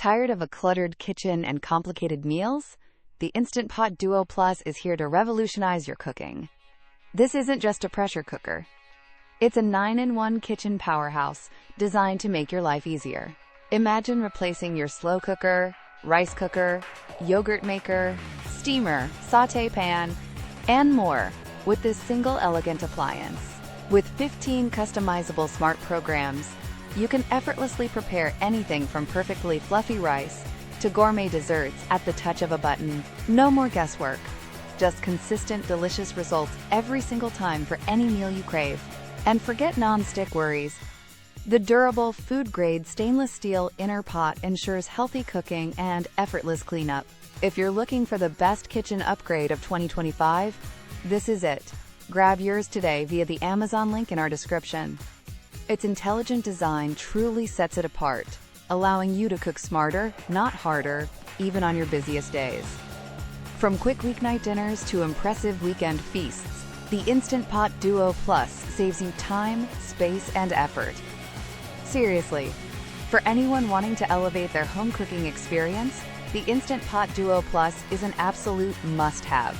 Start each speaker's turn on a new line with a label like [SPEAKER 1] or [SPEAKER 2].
[SPEAKER 1] Tired of a cluttered kitchen and complicated meals? The Instant Pot Duo Plus is here to revolutionize your cooking. This isn't just a pressure cooker. It's a 9-in-1 kitchen powerhouse designed to make your life easier. Imagine replacing your slow cooker, rice cooker, yogurt maker, steamer, sauté pan, and more with this single elegant appliance. With 15 customizable smart programs, you can effortlessly prepare anything from perfectly fluffy rice to gourmet desserts at the touch of a button. No more guesswork. Just consistent, delicious results every single time for any meal you crave. And forget non-stick worries. The durable, food-grade stainless steel inner pot ensures healthy cooking and effortless cleanup. If you're looking for the best kitchen upgrade of 2025, this is it. Grab yours today via the Amazon link in our description. Its intelligent design truly sets it apart, allowing you to cook smarter, not harder, even on your busiest days. From quick weeknight dinners to impressive weekend feasts, the Instant Pot Duo Plus saves you time, space, and effort. Seriously, for anyone wanting to elevate their home cooking experience, the Instant Pot Duo Plus is an absolute must-have.